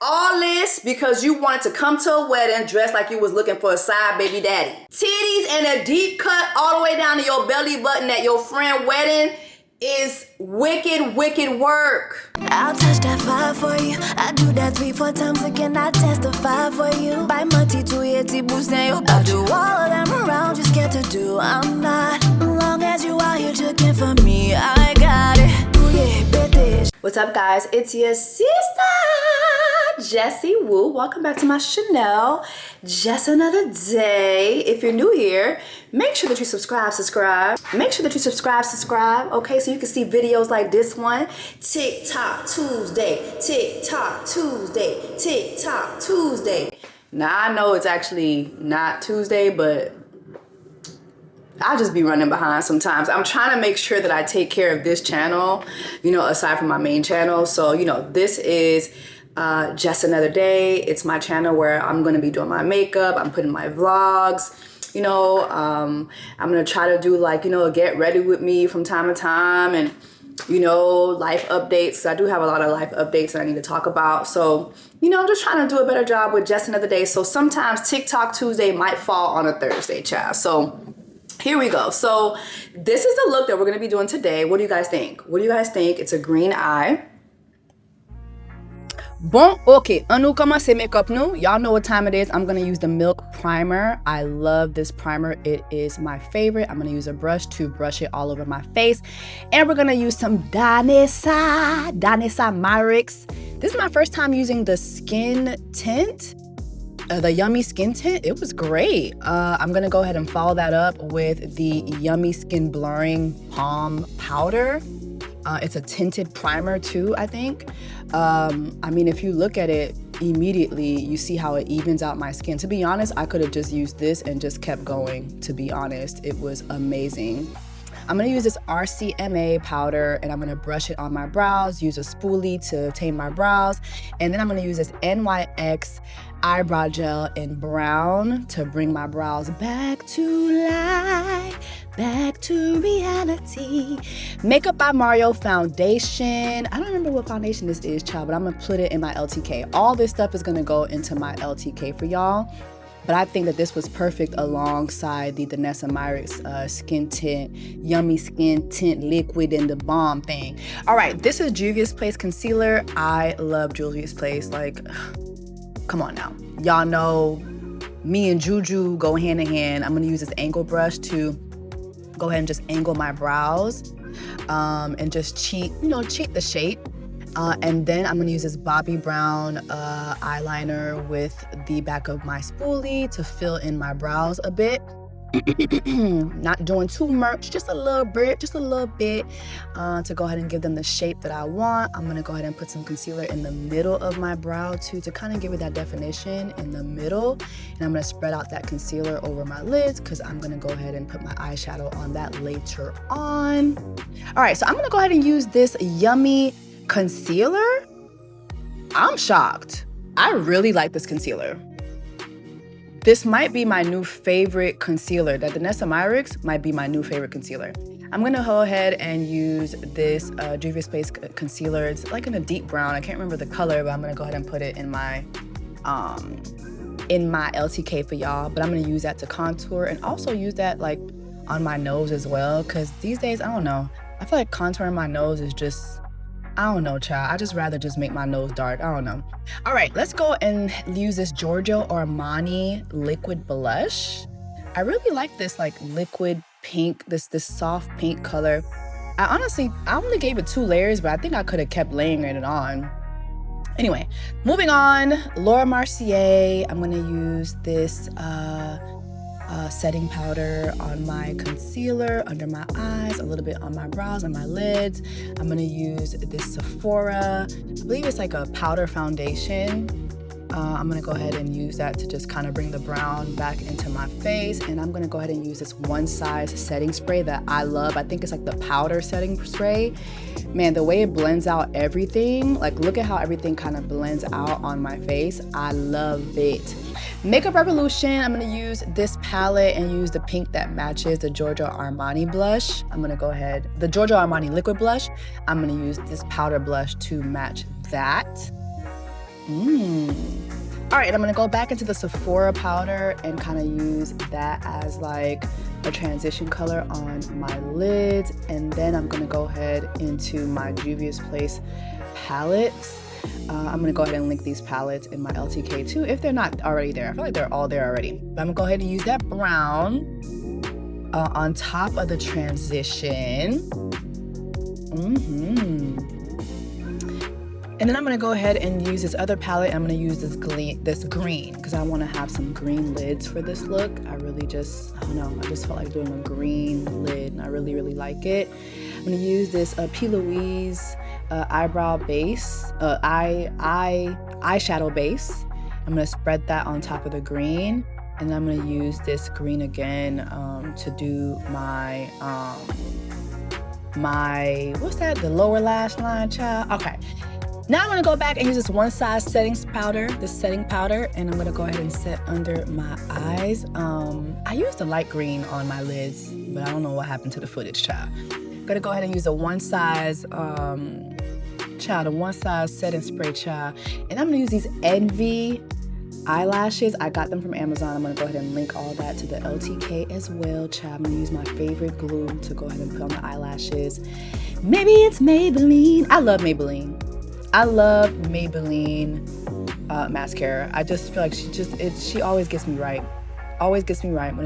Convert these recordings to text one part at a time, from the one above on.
All this because you wanted to come to a wedding dressed like you was looking for a side baby daddy. Titties and a deep cut all the way down to your belly button at your friend wedding is wicked, wicked work. I'll touch that 5 for you. I do that 3-4 times again. I testify for you. By Monty to Yeti boost and you. I do all of them around, just get to do. I'm not. Long as you out here looking for me, I got it. Ooh, yeah, bitch. What's up, guys? It's your sister, Jessie Woo. Welcome back to my channel. Just another day. If you're new here, make sure that you subscribe. Make sure that you subscribe, okay? So you can see videos like this one. TikTok Tuesday, TikTok Tuesday, TikTok Tuesday. Now, I know it's actually not Tuesday, but I'll just be running behind sometimes. I'm trying to make sure that I take care of this channel, aside from my main channel. So, this is just another day. It's my channel where I'm going to be doing my makeup. I'm putting my vlogs, I'm going to try to do a get ready with me from time to time and, life updates. I do have a lot of life updates that I need to talk about. So, I'm just trying to do a better job with just another day. So sometimes TikTok Tuesday might fall on a Thursday, child. So here we go. So this is the look that we're going to be doing today. What do you guys think? It's a green eye. Bon, okay, nous commencer makeup nous. Y'all know what time it is. I'm gonna use the Milk Primer. I love this primer. It is my favorite. I'm gonna use a brush to brush it all over my face. And we're gonna use some Danessa Myrix. This is my first time using the skin tint, the Yummy Skin Tint. It was great. I'm gonna go ahead and follow that up with the Yummy Skin Blurring Palm Powder. It's a tinted primer too, I think. If you look at it immediately, you see how it evens out my skin. To be honest, I could have just used this and just kept going, to be honest. It was amazing. I'm gonna use this RCMA powder and I'm gonna brush it on my brows, use a spoolie to tame my brows. And then I'm gonna use this NYX eyebrow gel in brown to bring my brows back to life, back to reality. Makeup by Mario foundation. I don't remember what foundation this is, child, but I'm gonna put it in my LTK. All this stuff is gonna go into my LTK for y'all. But I think that this was perfect alongside the Danessa Myrix skin tint, Yummy Skin Tint liquid in the balm thing. All right, this is Juvia's Place concealer. I love Juvia's Place. Come on now. Y'all know me and Juju go hand in hand. I'm gonna use this angle brush to go ahead and just angle my brows and just cheat the shape. And then I'm gonna use this Bobbi Brown eyeliner with the back of my spoolie to fill in my brows a bit. Not doing too much, just a little bit to go ahead and give them the shape that I want. I'm gonna go ahead and put some concealer in the middle of my brow too, to kind of give it that definition in the middle. And I'm gonna spread out that concealer over my lids because I'm gonna go ahead and put my eyeshadow on that later on. All right, so I'm gonna go ahead and use this Yummy concealer. I'm shocked. I really like this concealer. This might be my new favorite concealer. That Danessa Myrix might be my new favorite concealer. I'm gonna go ahead and use this Juvia's Place concealer. It's like in a deep brown. I can't remember the color, but I'm gonna go ahead and put it in my LTK for y'all. But I'm gonna use that to contour and also use that on my nose as well. Cause these days, I don't know. I feel like contouring my nose is just, I don't know, child. I just rather just make my nose dark. I don't know. All right, let's go and use this Giorgio Armani liquid blush. I really like this liquid pink, this soft pink color. I only gave it 2 layers, but I think I could have kept layering it on. Anyway, moving on, Laura Mercier. I'm gonna use this setting powder on my concealer, under my eyes, a little bit on my brows and my lids. I'm gonna use this Sephora, I believe it's like a powder foundation. I'm gonna go ahead and use that to just kind of bring the brown back into my face. And I'm gonna go ahead and use this One Size setting spray that I love. I think it's like the powder setting spray. Man, the way it blends out everything, look at how everything kind of blends out on my face. I love it. Makeup Revolution, I'm gonna use this palette and use the pink that matches the Giorgio Armani blush. I'm gonna go ahead, the Giorgio Armani liquid blush. I'm gonna use this powder blush to match that. All right, and I'm gonna go back into the Sephora powder and kind of use that as like a transition color on my lids. And then I'm gonna go ahead into my Juvia's Place palettes. I'm gonna go ahead and link these palettes in my LTK too, if they're not already there. I feel like they're all there already. But I'm gonna go ahead and use that brown on top of the transition. And then I'm gonna go ahead and use this other palette. I'm gonna use this green because I wanna have some green lids for this look. I don't know, I just felt like doing a green lid and I really, really like it. I'm gonna use this P. Louise eyebrow base, eyeshadow base. I'm gonna spread that on top of the green. And I'm gonna use this green again to do my, the lower lash line, child? Okay. Now I'm gonna go back and use this One Size setting powder, and I'm gonna go ahead and set under my eyes. I used the light green on my lids, but I don't know what happened to the footage, child. I'm gonna go ahead and use a One Size setting spray, child. And I'm gonna use these Envy eyelashes. I got them from Amazon. I'm gonna go ahead and link all that to the LTK as well, child. I'm gonna use my favorite glue to go ahead and put on the eyelashes. Maybe it's Maybelline. I love Maybelline mascara. I just feel like she always gets me right. I'm gonna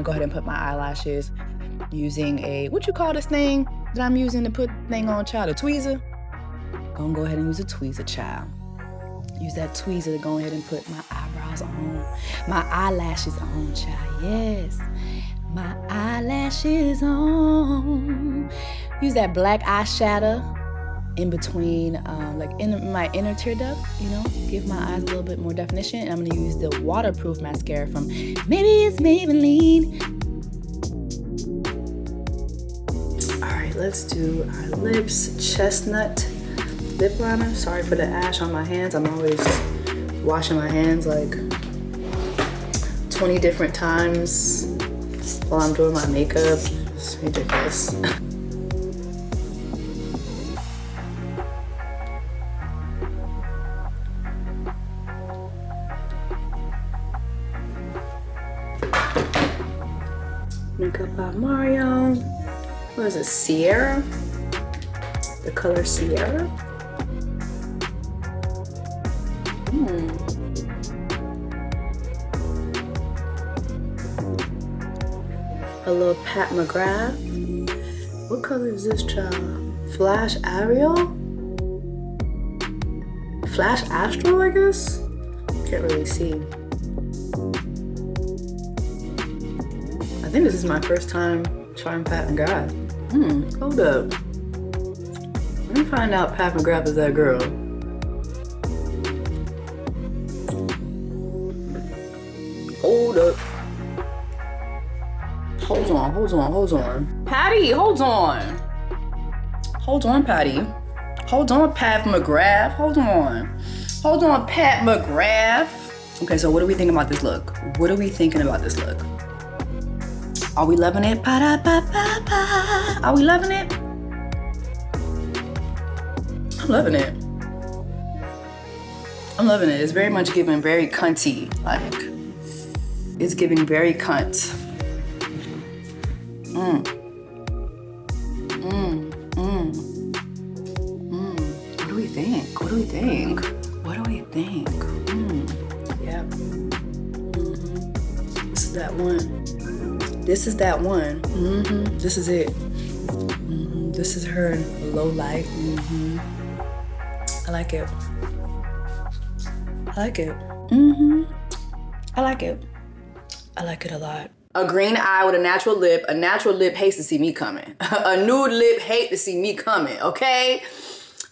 go ahead and put my eyelashes using what you call this thing that I'm using to put thing on, child? A tweezer? Gonna go ahead and use a tweezer, child. Use that tweezer to go ahead and put my eyebrows on, my eyelashes on, child. Yes, my eyelashes on. Use that black eyeshadow in between, like in my inner tear duct, give my eyes a little bit more definition. And I'm gonna use the waterproof mascara from Maybe It's Maybelline. All right, let's do our lips. Chestnut lip liner. Sorry for the ash on my hands. I'm always washing my hands like 20 different times while I'm doing my makeup. It's ridiculous. Makeup by Mario. What is it? Sierra? The color Sierra? A little Pat McGrath. What color is this, child? Flash Ariel? Flash Astral, I guess? Can't really see. I think this is my first time trying Pat McGrath. Hold up. Let me find out Pat McGrath is that girl. Hold up. Hold on. Patty, hold on. Hold on, Patty. Hold on, Pat McGrath. Hold on, Pat McGrath. Okay, so what do we think about this look? Are we loving it? Are we loving it? I'm loving it. It's very much giving very cunty. Like, it's giving very cunt. What do we think? Yep. This is that one. This is it. This is her low light. I like it. I like it a lot. A green eye with a natural lip. A natural lip hates to see me coming. A nude lip hates to see me coming, okay?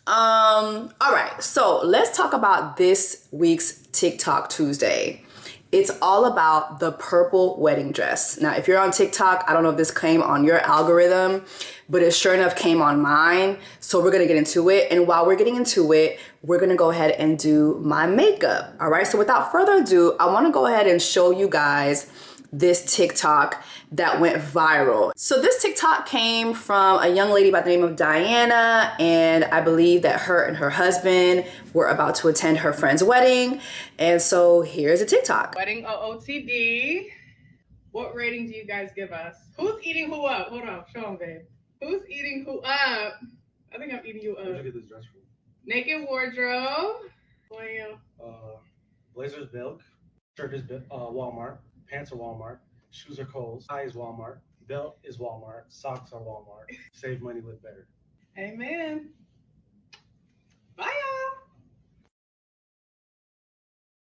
All right, so let's talk about this week's TikTok Tuesday. It's all about the purple wedding dress. Now, if you're on TikTok, I don't know if this came on your algorithm, but it sure enough came on mine. So we're gonna get into it. And while we're getting into it, we're gonna go ahead and do my makeup. All right, so without further ado, I wanna go ahead and show you guys this TikTok that went viral. So this TikTok came from a young lady by the name of Diana, and I believe that her and her husband were about to attend her friend's wedding. And so here's a TikTok. Wedding OOTD. What rating do you guys give us? Who's eating who up? Hold on, show them, babe. Who's eating who up? I think I'm eating you up. Where'd you get this dress from? Naked wardrobe. Blazer's Milk. Shirt is Walmart. Pants are Walmart. Shoes are Kohl's. Tie is Walmart. Belt is Walmart. Socks are Walmart. Save money, live better. Amen. Bye, y'all.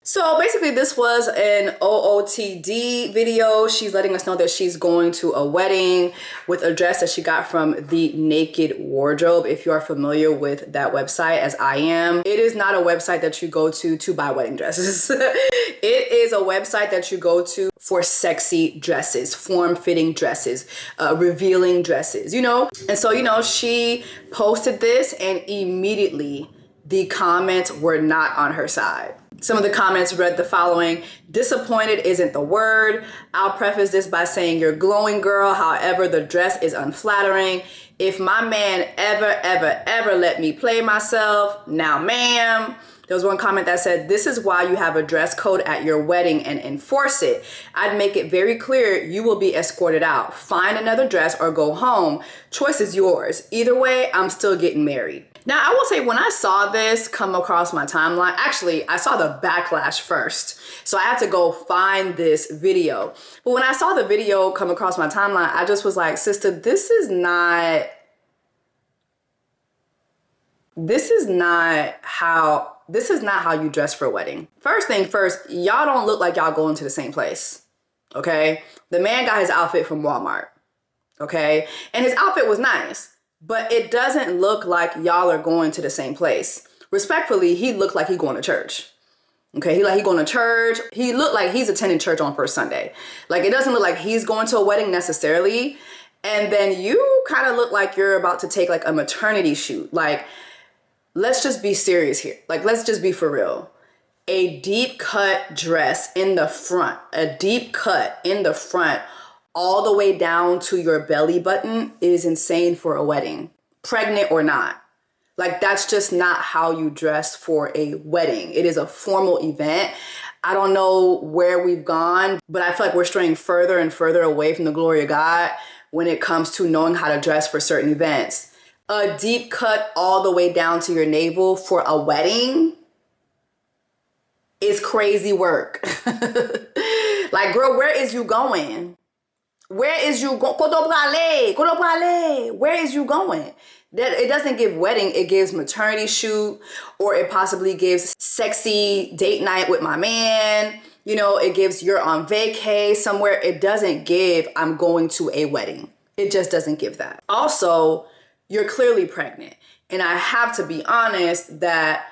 So basically this was an OOTD video. She's letting us know that she's going to a wedding with a dress that she got from the Naked Wardrobe. If you are familiar with that website, as I am, it is not a website that you go to buy wedding dresses. It is a website that you go to for sexy dresses, form-fitting dresses, revealing dresses, you know? And so, you know, she posted this and immediately the comments were not on her side. Some of the comments read the following: disappointed isn't the word. I'll preface this by saying you're glowing, girl. However, the dress is unflattering. If my man ever let me play myself, now ma'am. There was one comment that said, this is why you have a dress code at your wedding and enforce it. I'd make it very clear you will be escorted out. Find another dress or go home. Choice is yours. Either way, I'm still getting married. Now, I will say when I saw this come across my timeline, actually, I saw the backlash first. So I had to go find this video. But when I saw the video come across my timeline, I just was like, sister, this is not how you dress for a wedding. First thing first, y'all don't look like y'all going to the same place, okay? The man got his outfit from Walmart, okay? And his outfit was nice, but it doesn't look like y'all are going to the same place. Respectfully, he looked like he going to church. Okay, he going to church. He looked like he's attending church on first Sunday. Like, it doesn't look like he's going to a wedding necessarily. And then you kind of look like you're about to take like a maternity shoot. Like, let's just be serious here. Like, let's just be for real. A deep cut dress in the front, all the way down to your belly button is insane for a wedding, pregnant or not. Like, that's just not how you dress for a wedding. It is a formal event. I don't know where we've gone, but I feel like we're straying further and further away from the glory of God when it comes to knowing how to dress for certain events. A deep cut all the way down to your navel for a wedding is crazy work. Like, girl, where is you going? Where is you going? Where is you going? That it doesn't give wedding, it gives maternity shoot, or it possibly gives sexy date night with my man. You know, it gives you're on vacay somewhere. It doesn't give I'm going to a wedding. It just doesn't give that. Also, you're clearly pregnant. And I have to be honest that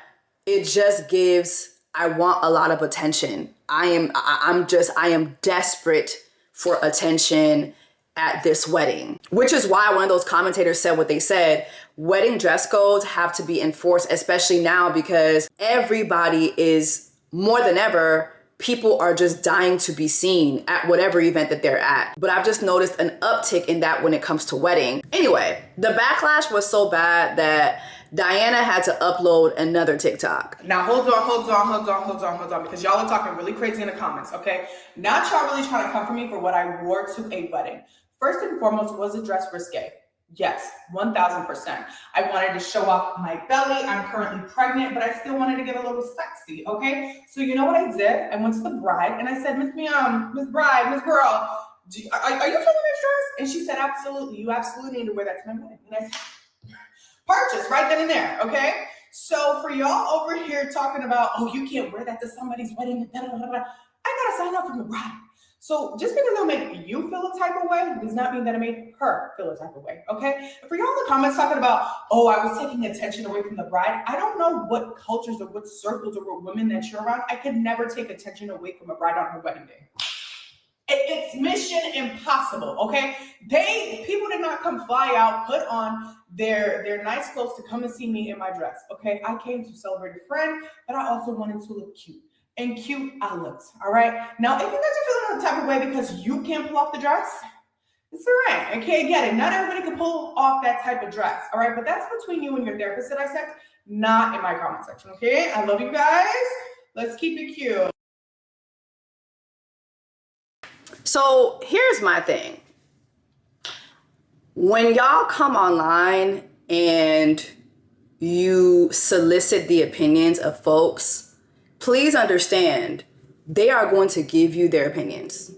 it just gives, I want a lot of attention. I am desperate for attention at this wedding, which is why one of those commentators said what they said. Wedding dress codes have to be enforced, especially now, because everybody is, more than ever, people are just dying to be seen at whatever event that they're at. But I've just noticed an uptick in that when it comes to wedding. Anyway, the backlash was so bad that Diana had to upload another TikTok. Now hold on, because y'all are talking really crazy in the comments, okay? Now y'all really trying to come for me for what I wore to a wedding. First and foremost, was the dress risque? Yes, 1000%. I wanted to show off my belly. I'm currently pregnant, but I still wanted to get a little sexy, okay? So you know what I did? I went to the bride and I said, Miss Bride, Miss Girl, are you filming this dress? And she said, absolutely. You absolutely need to wear that to my wedding. And I said, purchase right then and there, okay? So for y'all over here talking about, oh, you can't wear that to somebody's wedding, I gotta sign up from the bride. So just because I'll make you feel a type of way does not mean that I made her feel a type of way, okay? And for y'all in the comments talking about, oh, I was taking attention away from the bride, I don't know what cultures or what circles or what women that you're around. I could never take attention away from a bride on her wedding day. It's mission impossible, okay? People did not come fly out, put on their nice clothes to come and see me in my dress, okay? I came to celebrate a friend, but I also wanted to look cute. and cute outlook. All right. Now, if you guys are feeling the type of way because you can't pull off the dress, it's all right. I can't get it. Not everybody can pull off that type of dress. All right. But that's between you and your therapist to dissect, not in my comment section. Okay. I love you guys. Let's keep it cute. So here's my thing. When y'all come online and you solicit the opinions of folks, please understand they are going to give you their opinions.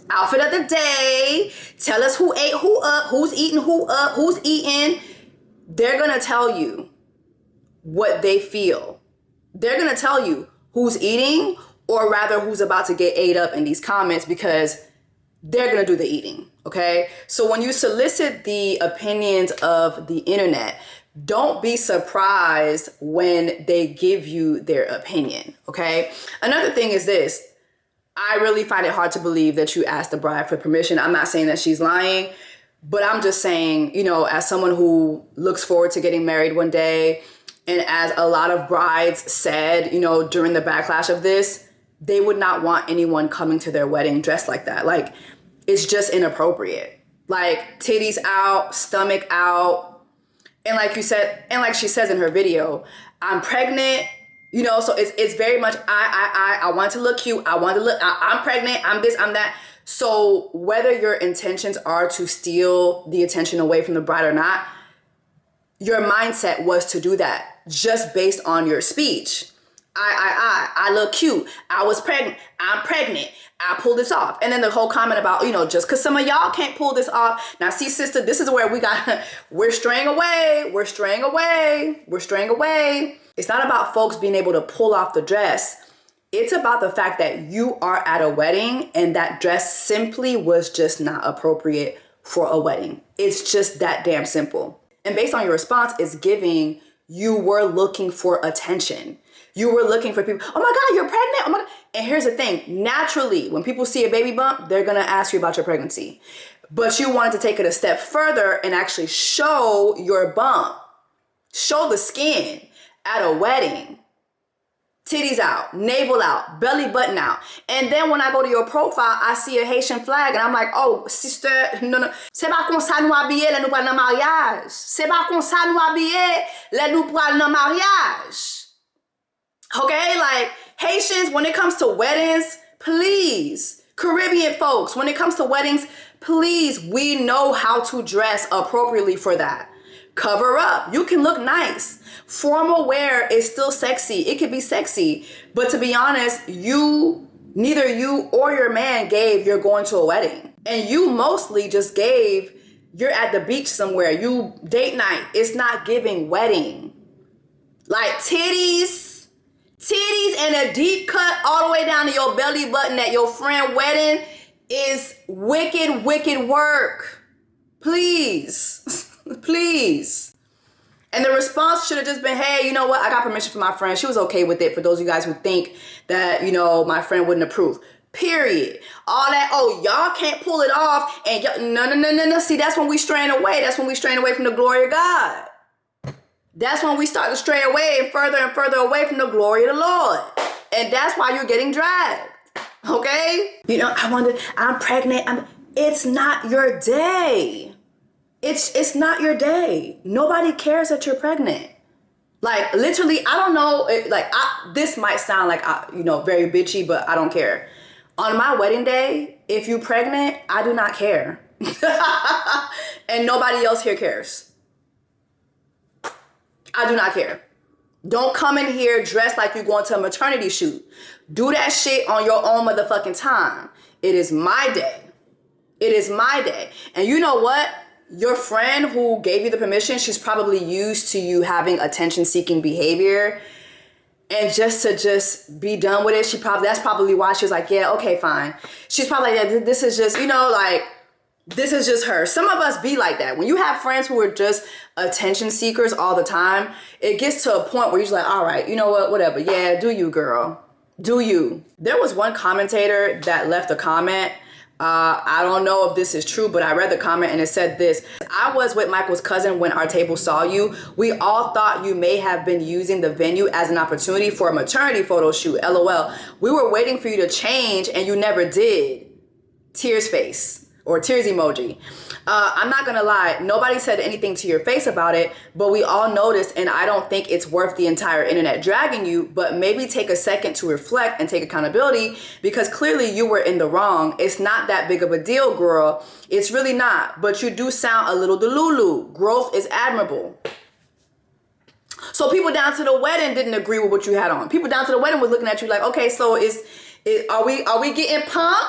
Outfit of the day, tell us who ate who up, who's eating who up, who's eating. They're going to tell you what they feel. They're going to tell you who's eating, or rather who's about to get ate up in these comments, because they're going to do the eating, okay? So when you solicit the opinions of the internet, don't be surprised when they give you their opinion, okay? Another thing is this. I really find it hard to believe that you asked the bride for permission. I'm not saying that she's lying, but I'm just saying, you know, as someone who looks forward to getting married one day, and as a lot of brides said, you know, during the backlash of this, they would not want anyone coming to their wedding dressed like that. Like, it's just inappropriate. Like, titties out, stomach out. And like you said, and like she says in her video, I'm pregnant. You know, so it's very much, I want to look cute. I want to look, I'm pregnant. I'm this, I'm that. So whether your intentions are to steal the attention away from the bride or not, your mindset was to do that just based on your speech. I look cute. I was pregnant. I'm pregnant. I pulled this off. And then the whole comment about, you know, just because some of y'all can't pull this off. Now, see, sister, this is where we're straying away. We're straying away. We're straying away. It's not about folks being able to pull off the dress. It's about the fact that you are at a wedding and that dress simply was just not appropriate for a wedding. It's just that damn simple. And based on your response, it's giving you were looking for attention. You were looking for people. Oh my God, you're pregnant. Oh my God. And here's the thing. Naturally, when people see a baby bump, they're going to ask you about your pregnancy. But you wanted to take it a step further and actually show your bump. Show the skin at a wedding. Titties out, navel out, belly button out. And then when I go to your profile, I see a Haitian flag and I'm like, oh, sister, non. C'est pas comme ça nous habiller, là nous pral nan mariage. C'est pas comme ça nous habiller, là nous pral nan mariage. Okay, like Haitians, when it comes to weddings, please, Caribbean folks, when it comes to weddings, please, we know how to dress appropriately for that. Cover up. You can look nice. Formal wear is still sexy. It could be sexy. But to be honest, neither you or your man gave you're going to a wedding. And you mostly just gave you're at the beach somewhere. You date night. It's not giving wedding. Like titties and a deep cut all the way down to your belly button at your friend wedding is wicked, wicked work. Please. Please. And the response should have just been, hey, you know what? I got permission from my friend. She was okay with it. For those of you guys who think that, you know, my friend wouldn't approve. Period. All that, oh, y'all can't pull it off. And no. See, that's when we straying away. That's when we straying away from the glory of God. That's when we start to stray away and further away from the glory of the Lord. And that's why you're getting dragged. Okay? You know, I'm pregnant. It's not your day. It's not your day. Nobody cares that you're pregnant. Like, literally, I don't know. This might sound like, very bitchy, but I don't care. On my wedding day, if you're pregnant, I do not care. And nobody else here cares. I do not care. Don't come in here dressed like you're going to a maternity shoot. Do that shit on your own motherfucking time. It is my day. It is my day. And you know what? Your friend who gave you the permission, she's probably used to you having attention-seeking behavior. And just to be done with it, that's probably why she was like, yeah, okay, fine. She's probably like, yeah, this is just, this is just her. Some of us be like that. When you have friends who are just attention seekers all the time, it gets to a point where you're just like, all right, you know what, whatever. Yeah, do you, girl. Do you. There was one commentator that left a comment I don't know if this is true, but I read the comment and it said this. I was with Michael's cousin when our table saw you. We all thought you may have been using the venue as an opportunity for a maternity photo shoot. LOL. We were waiting for you to change and you never did. Tears face or tears emoji. I'm not gonna lie, nobody said anything to your face about it, but we all noticed, and I don't think it's worth the entire internet dragging you, but maybe take a second to reflect and take accountability, because clearly you were in the wrong. It's not that big of a deal, girl. It's really not, but you do sound a little delulu. Growth is admirable. So people down to the wedding didn't agree with what you had on. People down to the wedding was looking at you like, okay, so are we getting pumped?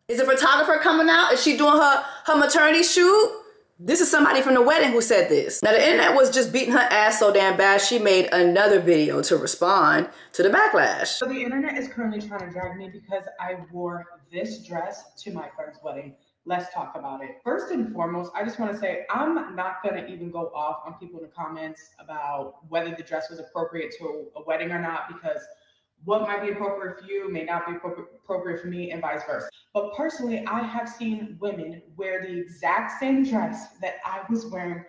Is a photographer coming out? Is she doing her maternity shoot? This is somebody from the wedding who said this. Now the internet was just beating her ass so damn bad, she made another video to respond to the backlash. So the internet is currently trying to drag me because I wore this dress to my friend's wedding. Let's talk about it. First and foremost, I just want to say I'm not going to even go off on people in the comments about whether the dress was appropriate to a wedding or not, because what might be appropriate for you may not be appropriate for me, and vice versa. But personally, I have seen women wear the exact same dress that I was wearing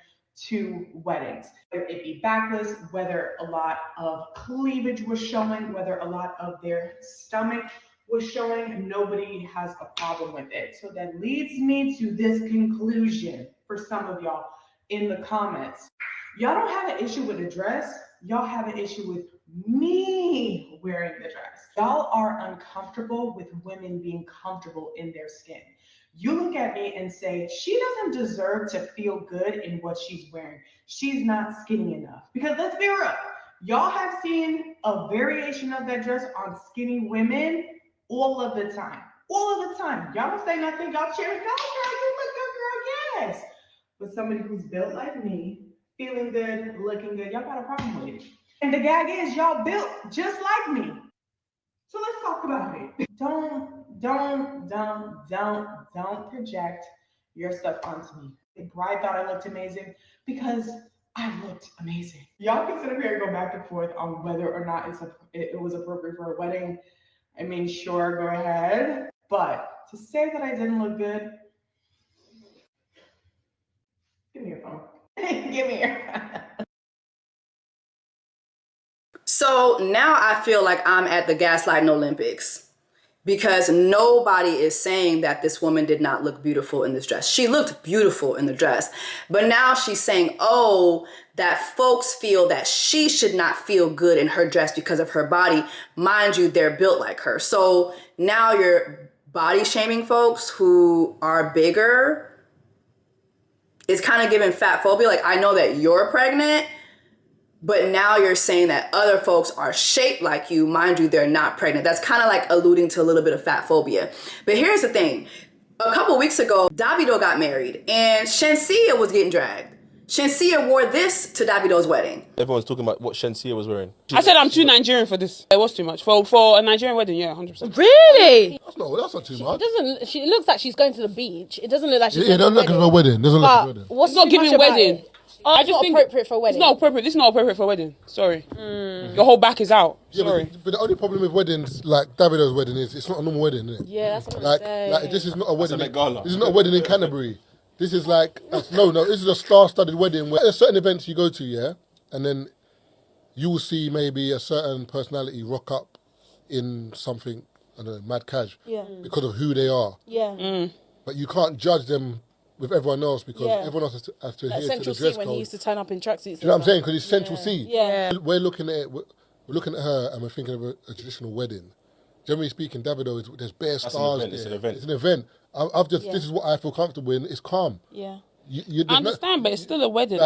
to weddings. Whether it be backless, whether a lot of cleavage was showing, whether a lot of their stomach was showing, nobody has a problem with it. So that leads me to this conclusion for some of y'all in the comments. Y'all don't have an issue with the dress. Y'all have an issue with me wearing the dress. Y'all are uncomfortable with women being comfortable in their skin. You look at me and say, she doesn't deserve to feel good in what she's wearing. She's not skinny enough. Because let's be real, y'all have seen a variation of that dress on skinny women all of the time. All of the time. Y'all don't say nothing. Y'all cheering. No, girl, you look good, girl. Yes. But somebody who's built like me, feeling good, looking good, y'all got a problem with it. And the gag is, y'all built just like me. So let's talk about it. Don't project your stuff onto me. The bride thought I looked amazing because I looked amazing. Y'all can sit up here and go back and forth on whether or not it was appropriate for a wedding. I mean, sure, go ahead. But to say that I didn't look good, give me your phone. Give me your phone. So now I feel like I'm at the gaslighting Olympics, because nobody is saying that this woman did not look beautiful in this dress. She looked beautiful in the dress, but now she's saying, oh, that folks feel that she should not feel good in her dress because of her body. Mind you, they're built like her. So now you're body shaming folks who are bigger. It's kind of giving fat phobia. Like, I know that you're pregnant, but now you're saying that other folks are shaped like you. Mind you, they're not pregnant. That's kind of like alluding to a little bit of fat phobia. But here's the thing. A couple weeks ago, Davido got married and Shenseea was getting dragged. Shenseea wore this to Davido's wedding. Everyone's talking about what Shenseea was wearing. I said I'm too Nigerian for this. It was too much. For a Nigerian wedding, yeah, 100%. Really? That's not too much. It looks like she's going to the beach. It doesn't look like she's Yeah, it doesn't look like a wedding. Doesn't look like a wedding. What's It's not too giving much about wedding. it? Oh, I just think appropriate for a wedding. It's not appropriate. This is not appropriate for a wedding. Sorry. Your whole back is out. Yeah, Sorry. but the only problem with weddings, like Davido's wedding, is it's not a normal wedding, is it? Yeah, that's what I'm Like saying. this is not a wedding. Met Gala. This is not a wedding in Canterbury. This is like no. This is a star-studded wedding where there's certain events you go to, yeah, and then you will see maybe a certain personality rock up in something, I don't know, mad cash, because of who they are. Yeah. But you can't judge them with everyone else because everyone else has to adhere to the Central dress C when code. he used to turn up in tracksuits. Do you know what I'm saying? Because it's Central C. Yeah. We're looking at it. We're looking at her, and we're thinking of a traditional wedding. Generally speaking, Davido, there's bare That's an stars. event, it's an event. It's an event. I've just this is what I feel comfortable in. It's calm. Yeah. I understand, but it's still a wedding.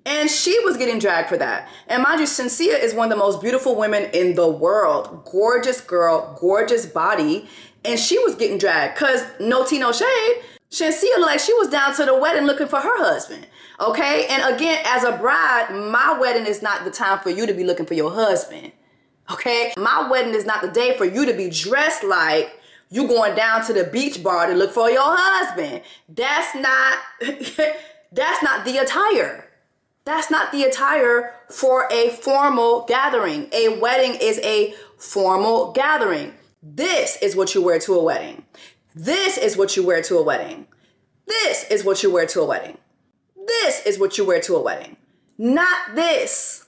And she was getting dragged for that. And mind you, Shenseea is one of the most beautiful women in the world. Gorgeous girl, gorgeous body. And she was getting dragged because no tea, no shade. Shenseea looked like she was down to the wedding looking for her husband. Okay? And again, as a bride, my wedding is not the time for you to be looking for your husband. Okay? My wedding is not the day for you to be dressed like you going down to the beach bar to look for your husband. That's not the attire. That's not the attire for a formal gathering. A wedding is a formal gathering. This is what you wear to a wedding. This is what you wear to a wedding. This is what you wear to a wedding. This is what you wear to a wedding. Not this.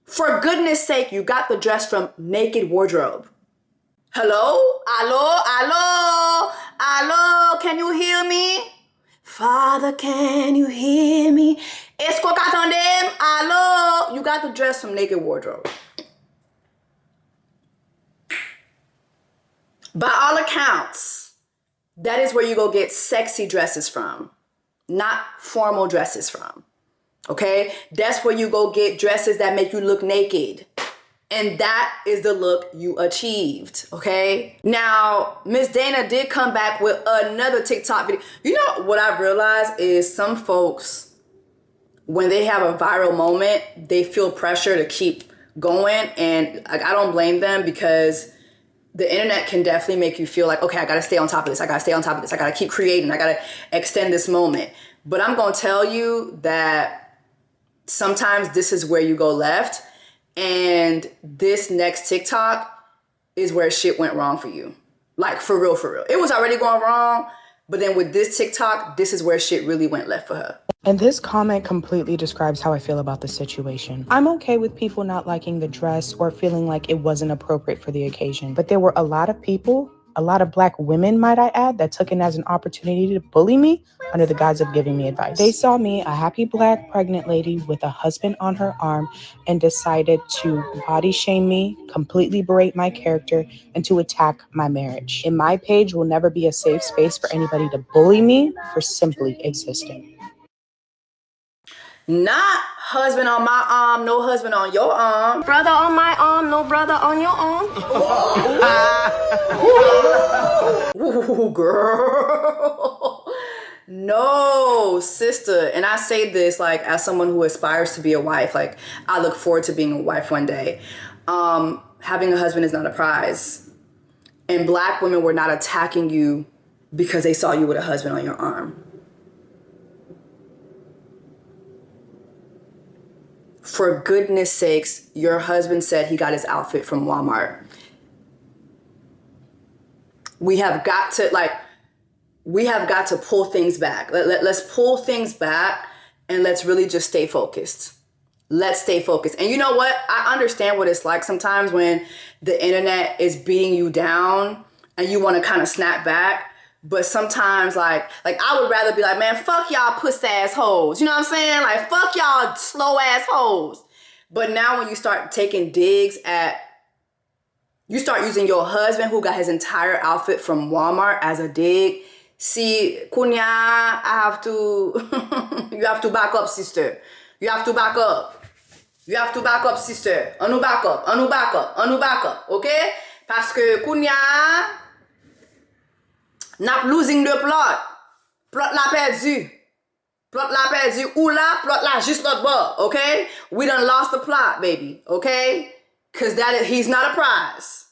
For goodness sake, you got the dress from Naked Wardrobe. Hello? Allo? Can you hear me? Father, can you hear me? Est-ce qu'on t'entend? Allo? You got the dress from Naked Wardrobe. By all accounts, that is where you go get sexy dresses from, not formal dresses from, okay? That's where you go get dresses that make you look naked. And that is the look you achieved, okay? Now, Miss Dana did come back with another TikTok video. You know what I've realized is some folks, when they have a viral moment, they feel pressure to keep going. And I don't blame them, because the internet can definitely make you feel like, okay, I gotta stay on top of this. I gotta stay on top of this. I gotta keep creating. I gotta extend this moment. But I'm gonna tell you that sometimes this is where you go left. And this next TikTok is where shit went wrong for you. Like, for real, for real. It was already going wrong, but then with this TikTok, this is where shit really went left for her. And this comment completely describes how I feel about the situation. I'm okay with people not liking the dress or feeling like it wasn't appropriate for the occasion. But there were a lot of people, a lot of Black women, might I add, that took it as an opportunity to bully me under the guise of giving me advice. They saw me, a happy Black pregnant lady with a husband on her arm, and decided to body shame me, completely berate my character, and to attack my marriage. And my page will never be a safe space for anybody to bully me for simply existing. Not husband on my arm, no husband on your arm. Brother on my arm, no brother on your arm. Ooh, girl. No, sister. And I say this like as someone who aspires to be a wife. Like, I look forward to being a wife one day. Having a husband is not a prize. And Black women were not attacking you because they saw you with a husband on your arm. For goodness sakes, your husband said he got his outfit from Walmart. We have got to pull things back. Let's pull things back and let's really just stay focused. Let's stay focused. And you know what? I understand what it's like sometimes when the internet is beating you down and you want to kind of snap back. But sometimes, like I would rather be like, man, fuck y'all puss-ass hoes. You know what I'm saying? Like, fuck y'all slow-ass hoes. But now when you start taking digs at, you start using your husband who got his entire outfit from Walmart as a dig. See, Kunya, I have to, you have to back up, sister. You have to back up. You have to back up, sister. Anou back up, okay? Parce que Kunya, Nap losing the plot. Plot la perdu. Plot la perdu. Ou la, plot la juste l'autre bord. Okay? We done lost the plot, baby. Okay? Because he's not a prize.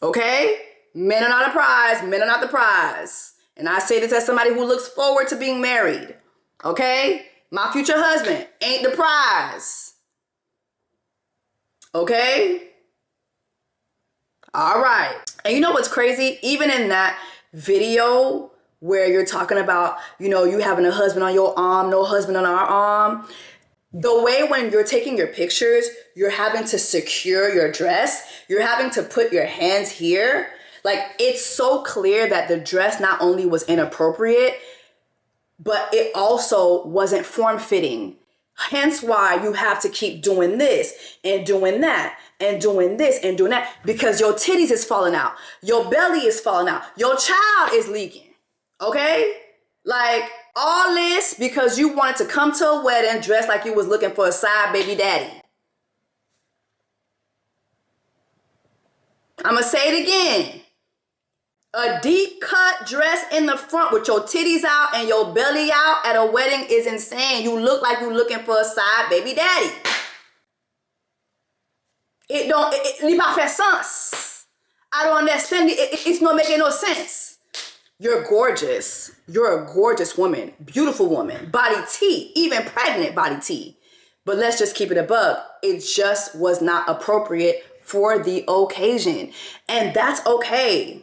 Okay? Men are not a prize. Men are not the prize. And I say this as somebody who looks forward to being married. Okay? My future husband ain't the prize. Okay? All right. And you know what's crazy? Even in that video where you're talking about, you know, you having a husband on your arm, no husband on our arm, the way when you're taking your pictures, you're having to secure your dress, you're having to put your hands here. Like, it's so clear that the dress not only was inappropriate, but it also wasn't form-fitting. Hence why you have to keep doing this and doing that and doing this and doing that, because your titties is falling out. Your belly is falling out. Your child is leaking. Okay? Like, all this because you wanted to come to a wedding dressed like you was looking for a side baby daddy. I'm going to say it again. A deep cut dress in the front with your titties out and your belly out at a wedding is insane. You look like you're looking for a side baby daddy. It pas fait sens. I don't understand it. It's not making no sense. You're gorgeous. You're a gorgeous woman. Beautiful woman. Body T. Even pregnant body T. But let's just keep it a bug. It just was not appropriate for the occasion. And that's okay.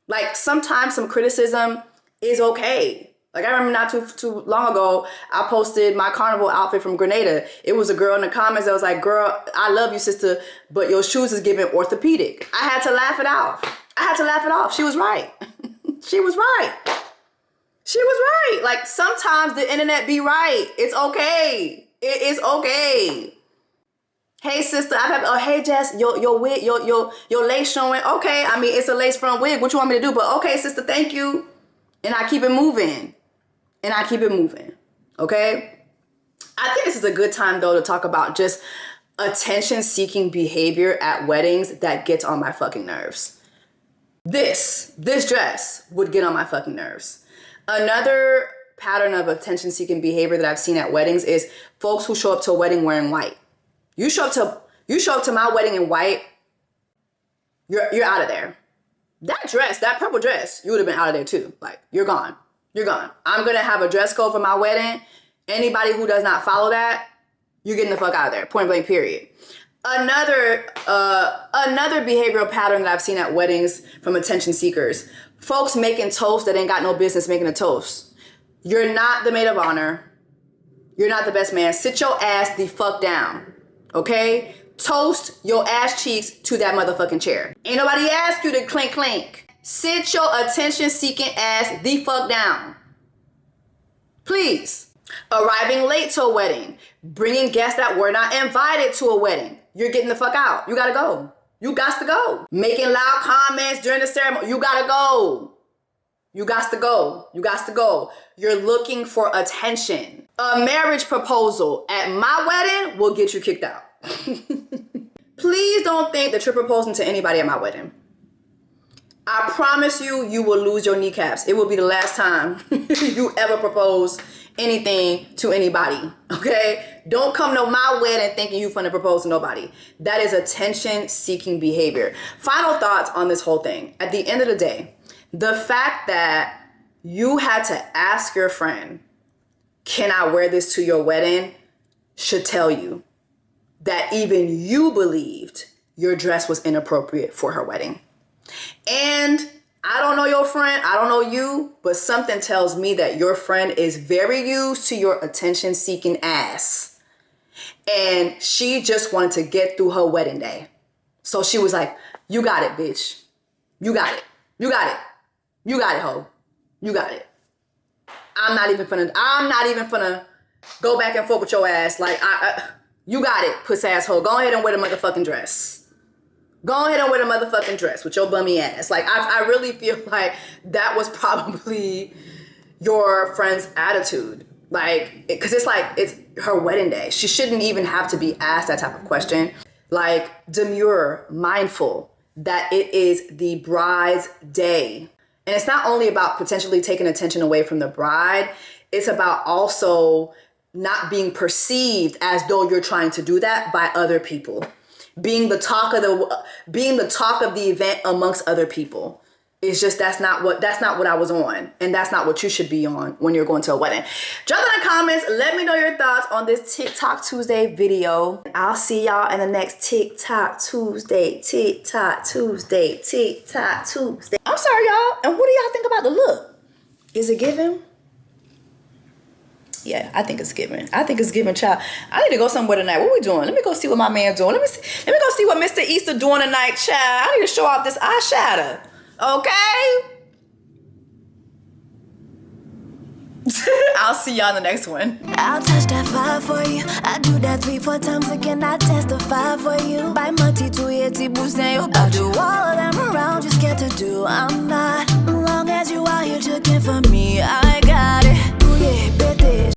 Like sometimes some criticism is okay. Like I remember not too long ago, I posted my carnival outfit from Grenada. It was a girl in the comments that was like, girl, I love you, sister, but your shoes is giving orthopedic. I had to laugh it off. She was right. She was right. Like sometimes the internet be right. It's okay. It is okay. Hey sister, hey Jess, your wig, your lace showing. Okay, I mean it's a lace front wig. What you want me to do? But okay, sister, thank you. And I keep it moving. Okay? I think this is a good time though to talk about just attention-seeking behavior at weddings that gets on my fucking nerves. This dress would get on my fucking nerves. Another pattern of attention-seeking behavior that I've seen at weddings is folks who show up to a wedding wearing white. You show up to my wedding in white, you're out of there. That purple dress, you would have been out of there too. Like, you're gone. I'm gonna have a dress code for my wedding. Anybody who does not follow that, you're getting the fuck out of there. Point blank, period. Another behavioral pattern that I've seen at weddings from attention seekers. Folks making toast that ain't got no business making a toast. You're not the maid of honor. You're not the best man. Sit your ass the fuck down. Okay? Toast your ass cheeks to that motherfucking chair. Ain't nobody ask you to clink clink. Sit your attention-seeking ass the fuck down. Please. Arriving late to a wedding. Bringing guests that were not invited to a wedding. You're getting the fuck out. You gotta go. You got to go. Making loud comments during the ceremony. You gotta go. You got to go. You're looking for attention. A marriage proposal at my wedding will get you kicked out. Please don't think that you're proposing to anybody at my wedding. I promise you, you will lose your kneecaps. It will be the last time you ever propose anything to anybody, okay? Don't come to my wedding thinking you finna propose to nobody. That is attention-seeking behavior. Final thoughts on this whole thing. At the end of the day, the fact that you had to ask your friend, can I wear this to your wedding, should tell you that even you believed your dress was inappropriate for her wedding. And I don't know your friend, I don't know you, but something tells me that your friend is very used to your attention-seeking ass. And she just wanted to get through her wedding day. So she was like, you got it, bitch. You got it, ho. You got it. I'm not even finna go back and forth with your ass. Like, you got it, puss asshole. Go ahead and wear the motherfucking dress. Go ahead and wear the motherfucking dress with your bummy ass. Like, I really feel like that was probably your friend's attitude. Like, because it's her wedding day. She shouldn't even have to be asked that type of question. Like, demure, mindful that it is the bride's day. And it's not only about potentially taking attention away from the bride, it's about also not being perceived as though you're trying to do that by other people. Being the talk of the event amongst other people. It's just that's not what I was on, and that's not what you should be on when you're going to a wedding. Drop in the comments, let me know your thoughts on this TikTok Tuesday video. I'll see y'all in the next TikTok Tuesday. I'm sorry, y'all. And what do y'all think about the look? Is it giving? Yeah, I think it's giving. Child. I need to go somewhere tonight. What we doing? Let me go see what my man's doing. Let me go see what Mr. Easter doing tonight, child. I need to show off this eyeshadow. Okay? I'll see y'all in the next one. I'll touch that 5 for you. I do that 3-4 times again. I testify for you. By Monty to Yeti Busen. I do all of them around. Just get to do. I'm not. Long as you out here looking for me, I got it. Ooh, yeah, bet this.